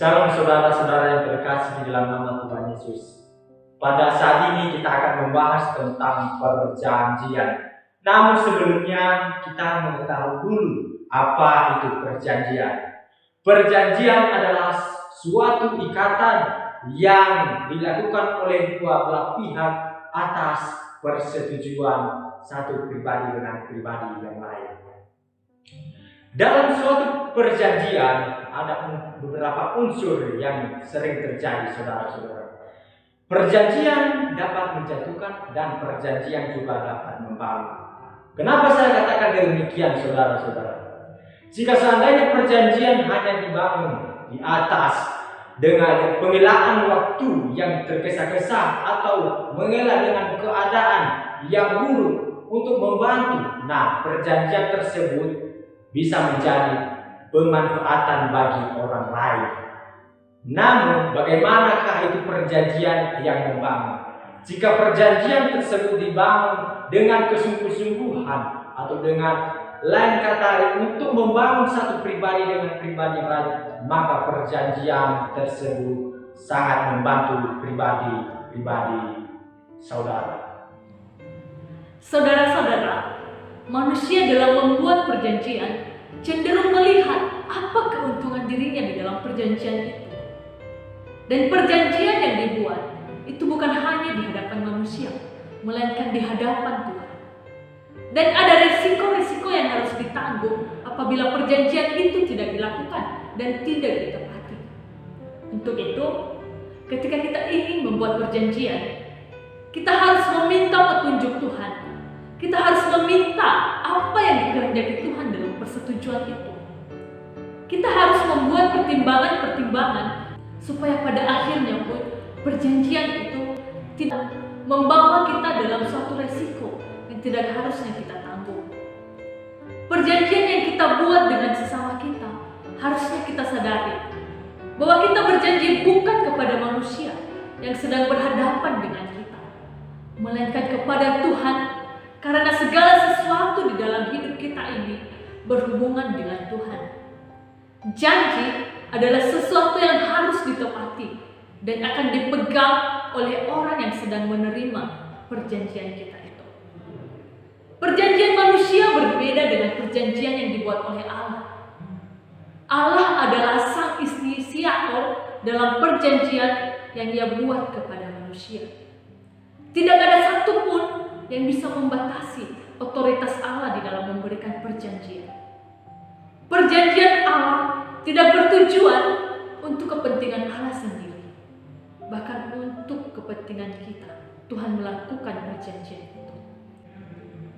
Shalom saudara-saudara yang terkasih di dalam nama Tuhan Yesus. Pada saat ini kita akan membahas tentang perjanjian. Namun sebelumnya kita mengetahui dulu apa itu perjanjian. Perjanjian adalah suatu ikatan yang dilakukan oleh dua belah pihak atas persetujuan satu pribadi dengan pribadi yang lain. Dalam suatu perjanjian ada beberapa unsur yang sering terjadi, saudara-saudara. Perjanjian dapat menjatuhkan dan perjanjian juga dapat membangun. Kenapa saya katakan demikian, saudara-saudara? Jika seandainya perjanjian hanya dibangun di atas dengan pengelaan waktu yang tergesa-gesa atau mengelak dengan keadaan yang buruk untuk membantu, perjanjian tersebut bisa menjadi pemanfaatan bagi orang lain. Namun, bagaimanakah itu perjanjian yang membangun? Jika perjanjian tersebut dibangun dengan kesungguh-sungguhan atau dengan lain kata untuk membangun satu pribadi dengan pribadi lain, maka perjanjian tersebut sangat membantu pribadi saudara. Saudara-saudara, manusia dalam membuat perjanjian cenderung melihat apa keuntungan dirinya di dalam perjanjian itu. Dan perjanjian yang dibuat itu bukan hanya di hadapan manusia, melainkan di hadapan Tuhan. Dan ada resiko-resiko yang harus ditanggung apabila perjanjian itu tidak dilakukan dan tidak ditepati. Untuk itu, ketika kita ingin membuat perjanjian, kita harus meminta petunjuk Tuhan. Kita harus meminta apa yang dikehendaki Tuhan dalam persetujuan itu. Kita harus membuat pertimbangan-pertimbangan supaya pada akhirnya pun perjanjian itu tidak membawa kita dalam suatu resiko yang tidak harusnya kita tanggung. Perjanjian yang kita buat dengan sesama kita, harusnya kita sadari bahwa kita berjanji bukan kepada manusia yang sedang berhadapan dengan kita, melainkan kepada Tuhan. Karena segala sesuatu di dalam hidup kita ini berhubungan dengan Tuhan. Janji adalah sesuatu yang harus ditepati dan akan dipegang oleh orang yang sedang menerima perjanjian kita itu. Perjanjian manusia berbeda dengan perjanjian yang dibuat oleh Allah. Allah adalah sang inisiator dalam perjanjian yang Dia buat kepada manusia. Tidak ada satupun yang bisa membatasi otoritas Allah di dalam memberikan perjanjian. Perjanjian Allah tidak bertujuan untuk kepentingan Allah sendiri, bahkan untuk kepentingan kita. Tuhan melakukan perjanjian itu.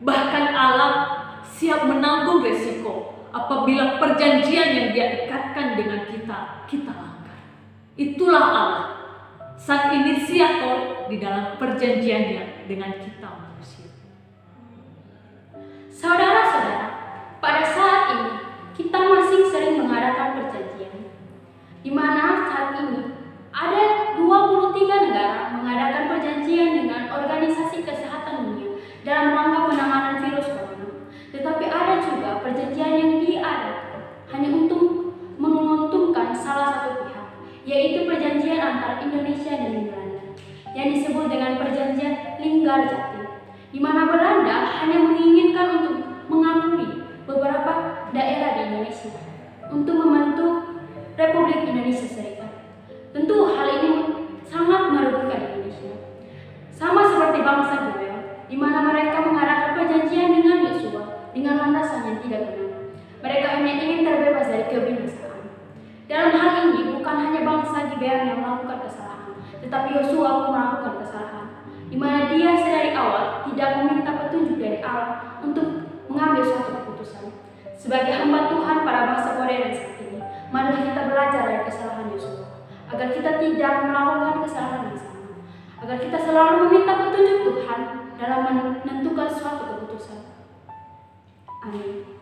Bahkan Allah siap menanggung resiko apabila perjanjian yang Dia ikatkan dengan kita langgar. Itulah Allah, sang inisiator di dalam perjanjiannya dengan kita manusia. Saudara-saudara, pada saat ini kita masih sering mengadakan perjanjian, di mana saat ini ada 23 negara mengadakan perjanjian dengan Organisasi Kesehatan Dunia dalam rangka penanganan virus corona. Tetapi ada juga perjanjian yang diadakan hanya untuk menguntungkan salah satu pihak, yaitu perjanjian antara Indonesia dan Belanda yang disebut dengan perjanjian Linggarjati, di mana Belanda hanya menginginkan untuk mengakui beberapa daerah di Indonesia untuk membentuk Republik Indonesia Serikat. Tentu hal ini sangat merugikan Indonesia. Sama seperti bangsa Goyang, di mana mereka mengadakan perjanjian dengan Yosua dengan landasan yang tidak benar. Mereka hanya ingin terbebas dari kebinasaan. Dalam hal ini bukan hanya bangsa Gibeon yang melakukan kesalahan, tetapi Yosua pun melakukan kesalahan, di mana dia sedari awal tidak meminta petunjuk dari Allah untuk mengambil suatu keputusan. Sebagai hamba Tuhan pada masa modern saat ini, marilah kita belajar dari kesalahan Yosua, agar kita tidak melakukan kesalahan yang sama, agar kita selalu meminta petunjuk Tuhan dalam menentukan suatu keputusan. Amin.